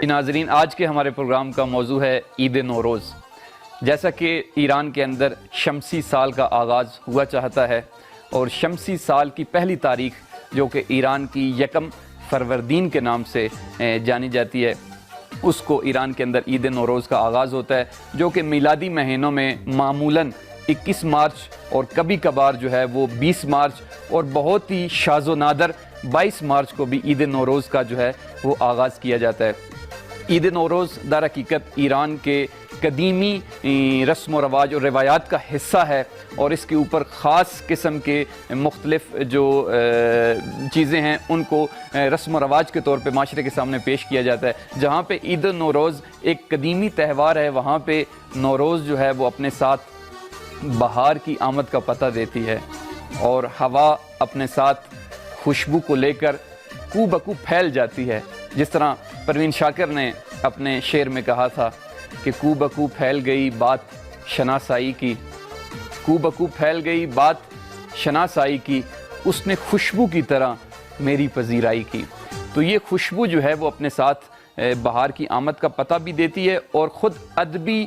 ناظرین، آج کے ہمارے پروگرام کا موضوع ہے عید نوروز۔ جیسا کہ ایران کے اندر شمسی سال کا آغاز ہوا چاہتا ہے اور شمسی سال کی پہلی تاریخ جو کہ ایران کی یکم فروردین کے نام سے جانی جاتی ہے، اس کو ایران کے اندر عید نوروز کا آغاز ہوتا ہے، جو کہ میلادی مہینوں میں معمولاً 21 مارچ اور کبھی کبھار جو ہے وہ 20 مارچ اور بہت ہی شاذ و نادر 22 مارچ کو بھی عید نوروز کا جو ہے وہ آغاز کیا جاتا ہے۔ عید نوروز در حقیقت ایران کے قدیمی رسم و رواج اور روایات کا حصہ ہے، اور اس کے اوپر خاص قسم کے مختلف جو چیزیں ہیں ان کو رسم و رواج کے طور پہ معاشرے کے سامنے پیش کیا جاتا ہے۔ جہاں پہ عید نوروز ایک قدیمی تہوار ہے، وہاں پہ نوروز جو ہے وہ اپنے ساتھ بہار کی آمد کا پتہ دیتی ہے، اور ہوا اپنے ساتھ خوشبو کو لے کر کو بکو پھیل جاتی ہے۔ جس طرح پروین شاکر نے اپنے شعر میں کہا تھا کہ کو بکو پھیل گئی بات شناسائی کی، کو بکو پھیل گئی بات شناسائی کی، اس نے خوشبو کی طرح میری پذیرائی کی۔ تو یہ خوشبو جو ہے وہ اپنے ساتھ بہار کی آمد کا پتہ بھی دیتی ہے، اور خود ادبی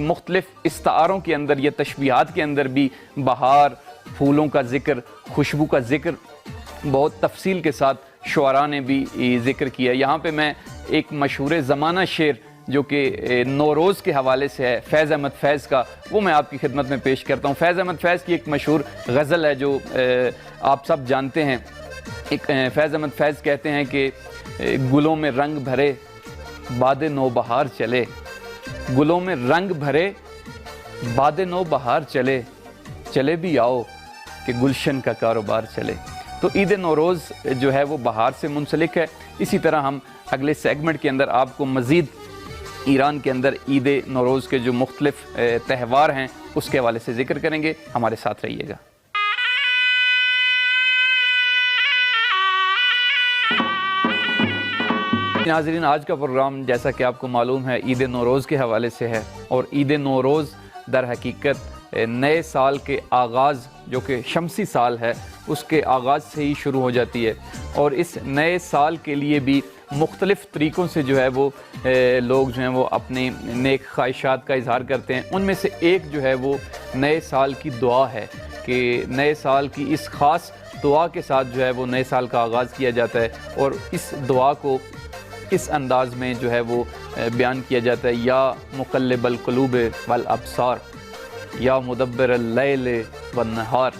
مختلف استعاروں کے اندر یا تشبیہات کے اندر بھی بہار، پھولوں کا ذکر، خوشبو کا ذکر بہت تفصیل کے ساتھ شعراء نے بھی ذکر کیا۔ یہاں پہ میں ایک مشہور زمانہ شعر جو کہ نوروز کے حوالے سے ہے، فیض احمد فیض کا، وہ میں آپ کی خدمت میں پیش کرتا ہوں۔ فیض احمد فیض کی ایک مشہور غزل ہے جو آپ سب جانتے ہیں۔ فیض احمد فیض کہتے ہیں کہ گلوں میں رنگ بھرے باد نو بہار چلے، گلوں میں رنگ بھرے باد نو بہار چلے، چلے بھی آؤ کہ گلشن کا کاروبار چلے۔ تو عید نوروز جو ہے وہ بہار سے منسلک ہے۔ اسی طرح ہم اگلے سیگمنٹ کے اندر آپ کو مزید ایران کے اندر عید نوروز کے جو مختلف تہوار ہیں اس کے حوالے سے ذکر کریں گے، ہمارے ساتھ رہیے گا۔ ناظرین، آج کا پروگرام جیسا کہ آپ کو معلوم ہے عید نوروز کے حوالے سے ہے، اور عید نوروز در حقیقت نئے سال کے آغاز جو کہ شمسی سال ہے اس کے آغاز سے ہی شروع ہو جاتی ہے، اور اس نئے سال کے لیے بھی مختلف طریقوں سے جو ہے وہ لوگ جو ہیں وہ اپنے نیک خواہشات کا اظہار کرتے ہیں۔ ان میں سے ایک جو ہے وہ نئے سال کی دعا ہے کہ نئے سال کی اس خاص دعا کے ساتھ جو ہے وہ نئے سال کا آغاز کیا جاتا ہے، اور اس دعا کو اس انداز میں جو ہے وہ بیان کیا جاتا ہے: یا مقلب القلوب والابصار، یا مدبر اللیل والنہار،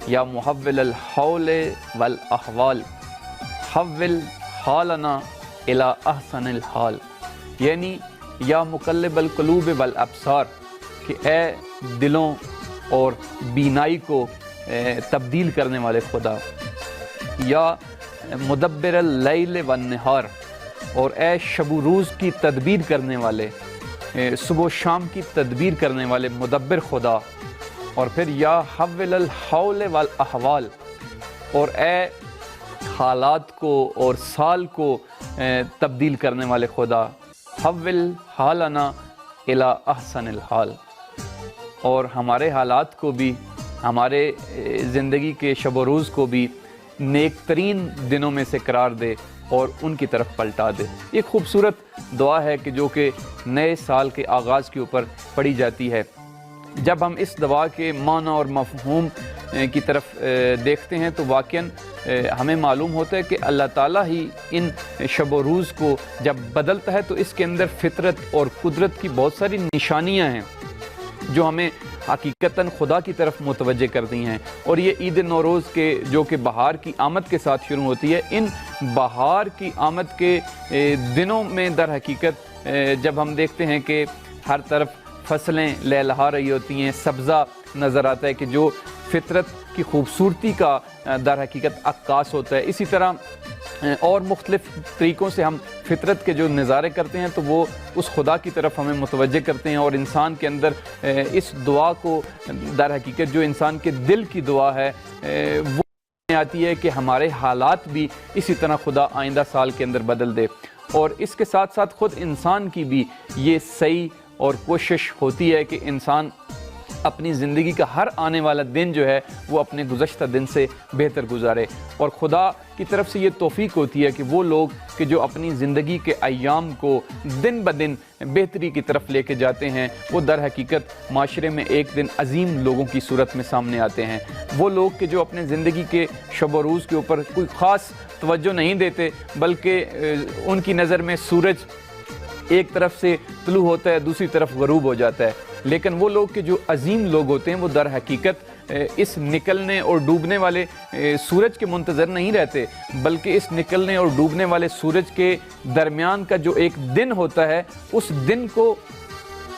یا محول الحول والاحوال، حول حالنا الی احسن الحال۔ یعنی یا مقلب القلوب والابصار، کہ اے دلوں اور بینائی کو تبدیل کرنے والے خدا، یا مدبر اللیل والنہار، اور اے شب و روز کی تدبیر کرنے والے، صبح و شام کی تدبیر کرنے والے مدبر خدا، اور پھر یا حول الحول والاحوال، اور اے حالات کو اور سال کو تبدیل کرنے والے خدا، حول حالنا الی احسن الحال، اور ہمارے حالات کو بھی، ہمارے زندگی کے شب و روز کو بھی نیک ترین دنوں میں سے قرار دے اور ان کی طرف پلٹا دے۔ ایک خوبصورت دعا ہے کہ جو کہ نئے سال کے آغاز کے اوپر پڑھی جاتی ہے۔ جب ہم اس دعا کے معنی اور مفہوم کی طرف دیکھتے ہیں تو واقعاً ہمیں معلوم ہوتا ہے کہ اللہ تعالیٰ ہی ان شب و روز کو جب بدلتا ہے تو اس کے اندر فطرت اور قدرت کی بہت ساری نشانیاں ہیں جو ہمیں حقیقتاً خدا کی طرف متوجہ کرتی ہیں۔ اور یہ عید نوروز کے جو کہ بہار کی آمد کے ساتھ شروع ہوتی ہے، ان بہار کی آمد کے دنوں میں در حقیقت جب ہم دیکھتے ہیں کہ ہر طرف فصلیں لہلہا رہی ہوتی ہیں، سبزہ نظر آتا ہے کہ جو فطرت کی خوبصورتی کا در حقیقت عکاس ہوتا ہے۔ اسی طرح اور مختلف طریقوں سے ہم فطرت کے جو نظارے کرتے ہیں تو وہ اس خدا کی طرف ہمیں متوجہ کرتے ہیں، اور انسان کے اندر اس دعا کو در حقیقت جو انسان کے دل کی دعا ہے وہ آتی ہے کہ ہمارے حالات بھی اسی طرح خدا آئندہ سال کے اندر بدل دے۔ اور اس کے ساتھ ساتھ خود انسان کی بھی یہ صحیح اور کوشش ہوتی ہے کہ انسان اپنی زندگی کا ہر آنے والا دن جو ہے وہ اپنے گزشتہ دن سے بہتر گزارے، اور خدا کی طرف سے یہ توفیق ہوتی ہے کہ وہ لوگ کہ جو اپنی زندگی کے ایام کو دن بدن بہتری کی طرف لے کے جاتے ہیں، وہ در حقیقت معاشرے میں ایک دن عظیم لوگوں کی صورت میں سامنے آتے ہیں۔ وہ لوگ کہ جو اپنے زندگی کے شب و روز کے اوپر کوئی خاص توجہ نہیں دیتے، بلکہ ان کی نظر میں سورج ایک طرف سے طلوع ہوتا ہے، دوسری طرف غروب ہو جاتا ہے، لیکن وہ لوگ کہ جو عظیم لوگ ہوتے ہیں وہ در حقیقت اس نکلنے اور ڈوبنے والے سورج کے منتظر نہیں رہتے، بلکہ اس نکلنے اور ڈوبنے والے سورج کے درمیان کا جو ایک دن ہوتا ہے، اس دن کو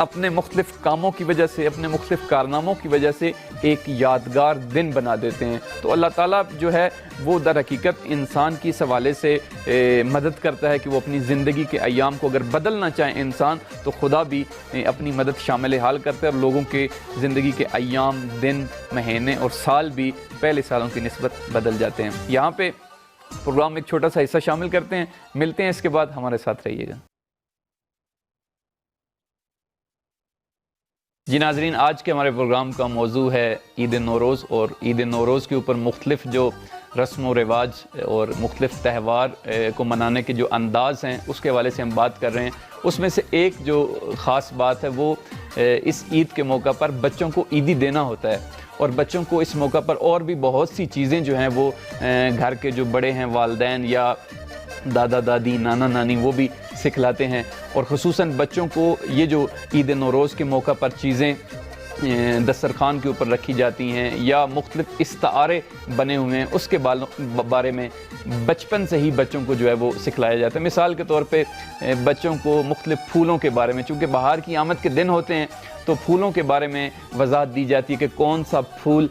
اپنے مختلف کاموں کی وجہ سے، اپنے مختلف کارناموں کی وجہ سے ایک یادگار دن بنا دیتے ہیں۔ تو اللہ تعالیٰ جو ہے وہ در حقیقت انسان کی اس حوالے سے مدد کرتا ہے کہ وہ اپنی زندگی کے ایام کو اگر بدلنا چاہیں انسان، تو خدا بھی اپنی مدد شامل حال کرتا ہے، اور لوگوں کے زندگی کے ایام، دن، مہینے اور سال بھی پہلے سالوں کی نسبت بدل جاتے ہیں۔ یہاں پہ پروگرام ایک چھوٹا سا حصہ شامل کرتے ہیں، ملتے ہیں اس کے بعد، ہمارے ساتھ رہیے گا۔ جی ناظرین، آج کے ہمارے پروگرام کا موضوع ہے عید نوروز، اور عید نوروز کے اوپر مختلف جو رسم و رواج اور مختلف تہوار کو منانے کے جو انداز ہیں اس کے حوالے سے ہم بات کر رہے ہیں۔ اس میں سے ایک جو خاص بات ہے وہ اس عید کے موقع پر بچوں کو عیدی دینا ہوتا ہے، اور بچوں کو اس موقع پر اور بھی بہت سی چیزیں جو ہیں وہ گھر کے جو بڑے ہیں، والدین یا دادا دادی، نانا نانی، وہ بھی سکھلاتے ہیں، اور خصوصاً بچوں کو یہ جو عید نوروز کے موقع پر چیزیں دسترخوان کے اوپر رکھی جاتی ہیں یا مختلف استعارے بنے ہوئے ہیں، اس کے بارے میں بچپن سے ہی بچوں کو جو ہے وہ سکھلایا جاتا ہے۔ مثال کے طور پہ بچوں کو مختلف پھولوں کے بارے میں، چونکہ بہار کی آمد کے دن ہوتے ہیں، تو پھولوں کے بارے میں وضاحت دی جاتی ہے کہ کون سا پھول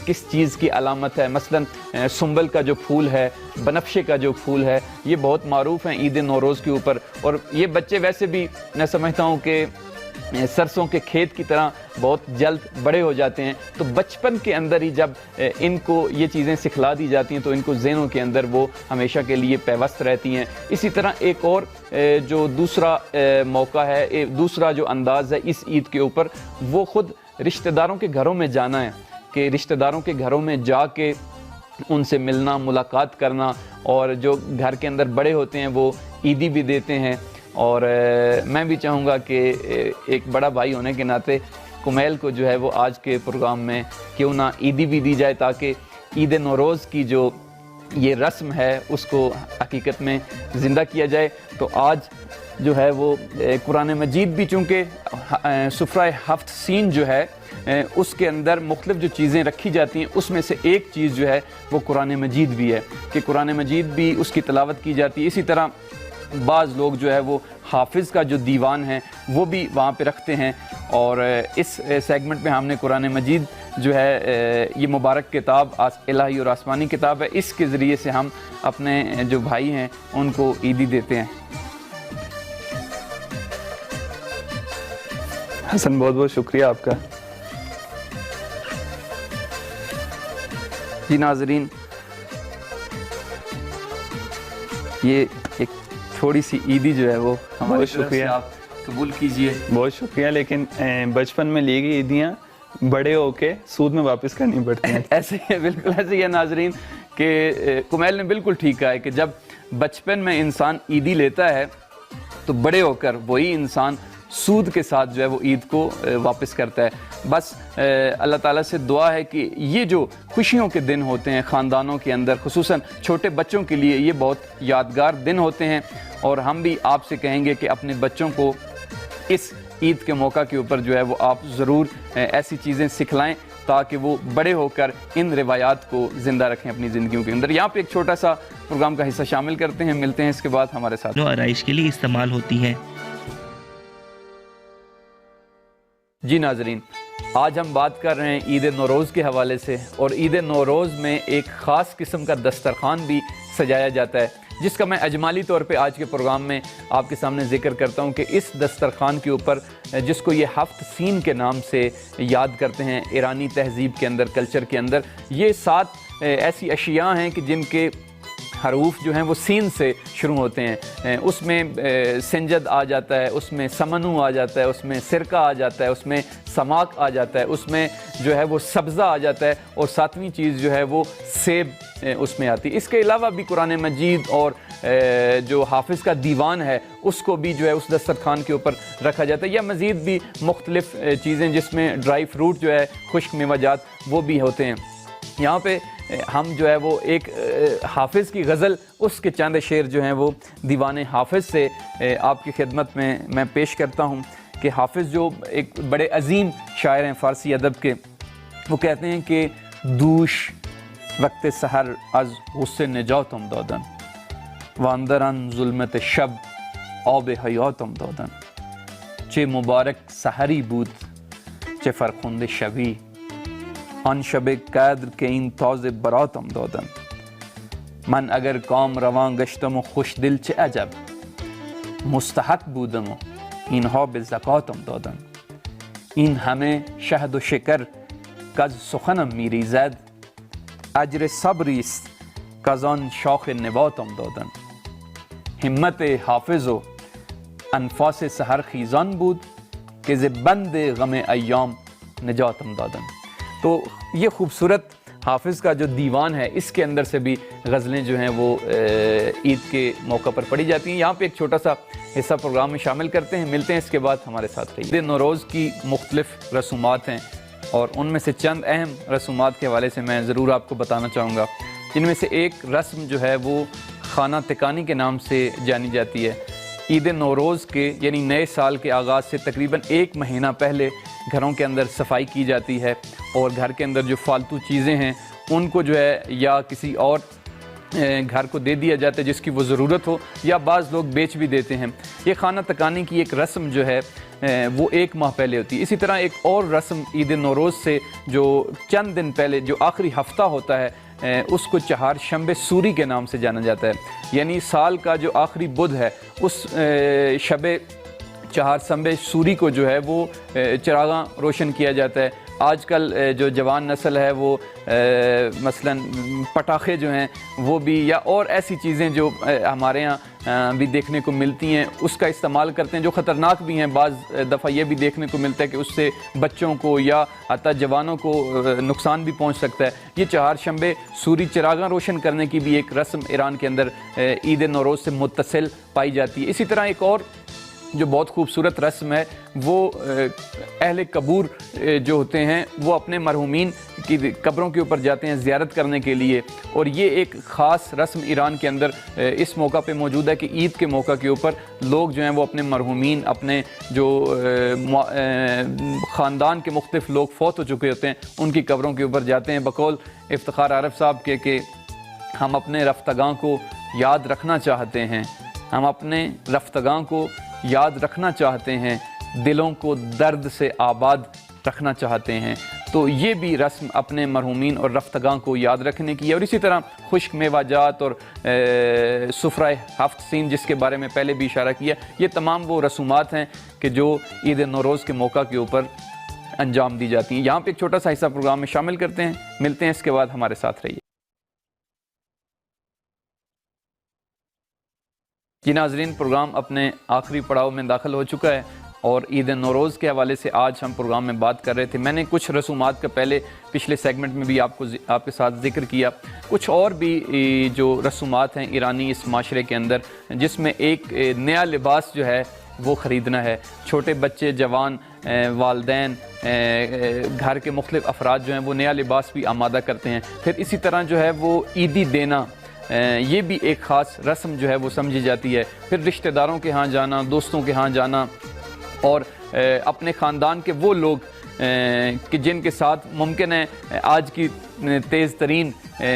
کس چیز کی علامت ہے۔ مثلا سنبل کا جو پھول ہے، بنفشے کا جو پھول ہے، یہ بہت معروف ہیں عید نوروز کے اوپر، اور یہ بچے ویسے بھی میں سمجھتا ہوں کہ سرسوں کے کھیت کی طرح بہت جلد بڑے ہو جاتے ہیں، تو بچپن کے اندر ہی جب ان کو یہ چیزیں سکھلا دی جاتی ہیں تو ان کو ذہنوں کے اندر وہ ہمیشہ کے لیے پیوست رہتی ہیں۔ اسی طرح ایک اور جو دوسرا موقع ہے، دوسرا جو انداز ہے اس عید کے اوپر، وہ خود رشتہ داروں کے گھروں میں جانا ہے، کہ رشتہ داروں کے گھروں میں جا کے ان سے ملنا، ملاقات کرنا، اور جو گھر کے اندر بڑے ہوتے ہیں وہ عیدی بھی دیتے ہیں۔ اور میں بھی چاہوں گا کہ ایک بڑا بھائی ہونے کے ناطے کمیل کو جو ہے وہ آج کے پروگرام میں کیوں نہ عیدی بھی دی جائے، تاکہ عید نوروز کی جو یہ رسم ہے اس کو حقیقت میں زندہ کیا جائے۔ تو آج جو ہے وہ قرآن مجید بھی، چونکہ سفرہ ہفت سین جو ہے اس کے اندر مختلف جو چیزیں رکھی جاتی ہیں، اس میں سے ایک چیز جو ہے وہ قرآن مجید بھی ہے، کہ قرآن مجید بھی اس کی تلاوت کی جاتی ہے۔ اسی طرح بعض لوگ جو ہے وہ حافظ کا جو دیوان ہے وہ بھی وہاں پہ رکھتے ہیں، اور اس سیگمنٹ میں ہم نے قرآن مجید جو ہے یہ مبارک کتاب الہی اور آسمانی کتاب ہے، اس کے ذریعے سے ہم اپنے جو بھائی ہیں ان کو عیدی دیتے ہیں۔ حسن، بہت بہت شکریہ آپ کا۔ جی ناظرین، یہ ایک تھوڑی سی عیدی جو ہے وہ ہماری طرف سے آپ قبول کیجئے۔ بہت شکریہ، لیکن بچپن میں لی گئی عیدیاں بڑے ہو کے سود میں واپس کرنی پڑتی ہیں۔ ایسے ہی، بالکل ایسے ہی ہے ناظرین، کہ کمیل نے بالکل ٹھیک کہا ہے کہ جب بچپن میں انسان عیدی لیتا ہے تو بڑے ہو کر وہی انسان سود کے ساتھ جو ہے وہ عید کو واپس کرتا ہے۔ بس اللہ تعالیٰ سے دعا ہے کہ یہ جو خوشیوں کے دن ہوتے ہیں خاندانوں کے اندر، خصوصاً چھوٹے بچوں کے لیے یہ بہت یادگار دن ہوتے ہیں، اور ہم بھی آپ سے کہیں گے کہ اپنے بچوں کو اس عید کے موقع کے اوپر جو ہے وہ آپ ضرور ایسی چیزیں سکھلائیں تاکہ وہ بڑے ہو کر ان روایات کو زندہ رکھیں اپنی زندگیوں کے اندر۔ یہاں پہ ایک چھوٹا سا پروگرام کا حصہ شامل کرتے ہیں، ملتے ہیں اس کے بعد ہمارے ساتھ۔ جو آرائش کے لیے استعمال ہوتی ہیں۔ جی ناظرین، آج ہم بات کر رہے ہیں عید نوروز کے حوالے سے، اور عید نوروز میں ایک خاص قسم کا دسترخوان بھی سجایا جاتا ہے، جس کا میں اجمالی طور پہ آج کے پروگرام میں آپ کے سامنے ذکر کرتا ہوں کہ اس دسترخوان کے اوپر، جس کو یہ ہفت سین کے نام سے یاد کرتے ہیں ایرانی تہذیب کے اندر، کلچر کے اندر، یہ 7 ایسی اشیاء ہیں کہ جن کے حروف جو ہیں وہ سین سے شروع ہوتے ہیں، اس میں سنجد آ جاتا ہے، اس میں سمنو آ جاتا ہے، اس میں سرکہ آ جاتا ہے، اس میں سماک آ جاتا ہے، اس میں جو ہے وہ سبزہ آ جاتا ہے، اور ساتویں چیز جو ہے وہ سیب اس میں آتی ہے۔ اس کے علاوہ بھی قرآن مجید اور جو حافظ کا دیوان ہے اس کو بھی جو ہے اس دسترخوان کے اوپر رکھا جاتا ہے، یا مزید بھی مختلف چیزیں جس میں ڈرائی فروٹ جو ہے، خشک میوہ جات وہ بھی ہوتے ہیں۔ یہاں پہ ہم جو ہے وہ ایک حافظ کی غزل، اس کے چند شعر جو ہیں وہ دیوان حافظ سے آپ کی خدمت میں پیش کرتا ہوں کہ حافظ جو ایک بڑے عظیم شاعر ہیں فارسی ادب کے، وہ کہتے ہیں کہ دوش وقت سحر از غصے نجاتم دادن واندران ظلمت شب آب حیاتم دادن چه مبارک سحری بود چه فرخنده شبی آن شب قدر که این تازه براتم دادن من اگر کام روان گشتم و خوش دل چه عجب مستحق بودم و اینها به زکاتم دادن این همه شهد و شکر که از سخنم میریزد اجر صبری است که از آن شاخ نباتم دادن همت حافظ و انفاس سحر خیزان بود کہ ز بند غم ایام نجاتم دادن۔ تو یہ خوبصورت حافظ کا جو دیوان ہے اس کے اندر سے بھی غزلیں جو ہیں وہ عید کے موقع پر پڑھی جاتی ہیں۔ یہاں پہ ایک چھوٹا سا حصہ پروگرام میں شامل کرتے ہیں، ملتے ہیں اس کے بعد ہمارے ساتھ رہیے۔ عید نوروز کی مختلف رسومات ہیں اور ان میں سے چند اہم رسومات کے حوالے سے میں ضرور آپ کو بتانا چاہوں گا، جن میں سے ایک رسم جو ہے وہ خانہ تکانی کے نام سے جانی جاتی ہے۔ عید نوروز کے یعنی نئے سال کے آغاز سے تقریباً 1 مہینہ پہلے گھروں کے اندر صفائی کی جاتی ہے اور گھر کے اندر جو فالتو چیزیں ہیں ان کو جو ہے یا کسی اور گھر کو دے دیا جاتا ہے جس کی وہ ضرورت ہو، یا بعض لوگ بیچ بھی دیتے ہیں۔ یہ خانہ تکانی کی ایک رسم جو ہے وہ 1 ماہ پہلے ہوتی ہے۔ اسی طرح ایک اور رسم عید نوروز سے جو چند دن پہلے جو آخری ہفتہ ہوتا ہے اس کو چہار شنبے سوری کے نام سے جانا جاتا ہے، یعنی سال کا جو آخری بدھ ہے اس شب چہار شنبے سوری کو جو ہے وہ چراغاں روشن کیا جاتا ہے۔ آج کل جو جوان نسل ہے وہ مثلاً پٹاخے جو ہیں وہ بھی یا اور ایسی چیزیں جو ہمارے ہاں بھی دیکھنے کو ملتی ہیں اس کا استعمال کرتے ہیں، جو خطرناک بھی ہیں۔ بعض دفعہ یہ بھی دیکھنے کو ملتا ہے کہ اس سے بچوں کو یا حتیٰ جوانوں کو نقصان بھی پہنچ سکتا ہے۔ یہ چہار شنبے سوری چراغاں روشن کرنے کی بھی ایک رسم ایران کے اندر عید نوروز سے متصل پائی جاتی ہے۔ اسی طرح ایک اور جو بہت خوبصورت رسم ہے وہ اہل قبور جو ہوتے ہیں وہ اپنے مرحومین کی قبروں کے اوپر جاتے ہیں زیارت کرنے کے لیے، اور یہ ایک خاص رسم ایران کے اندر اس موقع پہ موجود ہے کہ عید کے موقع کے اوپر لوگ جو ہیں وہ اپنے مرحومین، اپنے جو خاندان کے مختلف لوگ فوت ہو چکے ہوتے ہیں ان کی قبروں کے اوپر جاتے ہیں، بقول افتخار عارف صاحب کے کہ ہم اپنے رفتگاں کو یاد رکھنا چاہتے ہیں، ہم اپنے رفتگاں کو یاد رکھنا چاہتے ہیں، دلوں کو درد سے آباد رکھنا چاہتے ہیں۔ تو یہ بھی رسم اپنے مرحومین اور رفتگاں کو یاد رکھنے کی ہے۔ اور اسی طرح خشک میوہ جات اور سفرہ ہفت سین جس کے بارے میں پہلے بھی اشارہ کیا، یہ تمام وہ رسومات ہیں کہ جو عید نوروز کے موقع کے اوپر انجام دی جاتی ہیں۔ یہاں پہ ایک چھوٹا سا حصہ پروگرام میں شامل کرتے ہیں، ملتے ہیں اس کے بعد ہمارے ساتھ رہیے۔ جی ناظرین، پروگرام اپنے آخری پڑاؤ میں داخل ہو چکا ہے اور عید نوروز کے حوالے سے آج ہم پروگرام میں بات کر رہے تھے۔ میں نے کچھ رسومات کا پہلے پچھلے سیگمنٹ میں بھی آپ کے ساتھ ذکر کیا، کچھ اور بھی جو رسومات ہیں ایرانی اس معاشرے کے اندر، جس میں ایک نیا لباس جو ہے وہ خریدنا ہے۔ چھوٹے بچے، جوان، والدین، گھر کے مختلف افراد جو ہیں وہ نیا لباس بھی آمادہ کرتے ہیں۔ پھر اسی طرح جو ہے وہ عیدی دینا، یہ بھی ایک خاص رسم جو ہے وہ سمجھی جاتی ہے۔ پھر رشتہ داروں کے ہاں جانا، دوستوں کے ہاں جانا، اور اپنے خاندان کے وہ لوگ کہ جن کے ساتھ ممکن ہے آج کی تیز ترین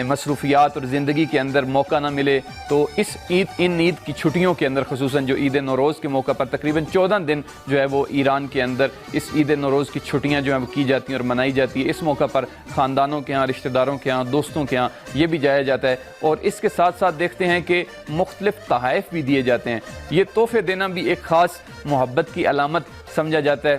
مصروفیات اور زندگی کے اندر موقع نہ ملے، تو ان عید کی چھٹیوں کے اندر، خصوصاً جو عید نوروز کے موقع پر تقریباً 14 دن جو ہے وہ ایران کے اندر اس عید نوروز کی چھٹیاں جو ہیں وہ کی جاتی ہیں اور منائی جاتی ہے۔ اس موقع پر خاندانوں کے ہاں، رشتہ داروں کے ہاں، دوستوں کے ہاں یہ بھی جایا جاتا ہے، اور اس کے ساتھ ساتھ دیکھتے ہیں کہ مختلف تحائف بھی دیے جاتے ہیں۔ یہ تحفے دینا بھی ایک خاص محبت کی علامت سمجھا جاتا ہے۔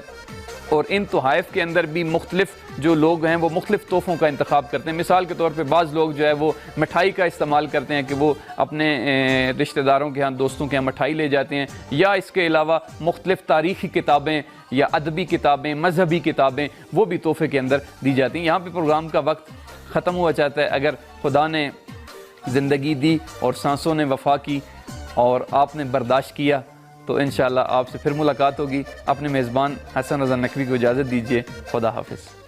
اور ان تحائف کے اندر بھی مختلف جو لوگ ہیں وہ مختلف تحفوں کا انتخاب کرتے ہیں. مثال کے طور پہ بعض لوگ جو ہے وہ مٹھائی کا استعمال کرتے ہیں کہ وہ اپنے رشتہ داروں کے ہاں دوستوں کے ہاں مٹھائی لے جاتے ہیں, یا اس کے علاوہ مختلف تاریخی کتابیں یا ادبی کتابیں, مذہبی کتابیں وہ بھی تحفے کے اندر دی جاتی ہیں. یہاں پہ پروگرام کا وقت ختم ہوا چاہتا ہے. اگر خدا نے زندگی دی اور سانسوں نے وفا کی اور آپ نے برداشت کیا تو انشاءاللہ آپ سے پھر ملاقات ہوگی. اپنے میزبان حسن رضا نقوی کو اجازت دیجیے. خدا حافظ.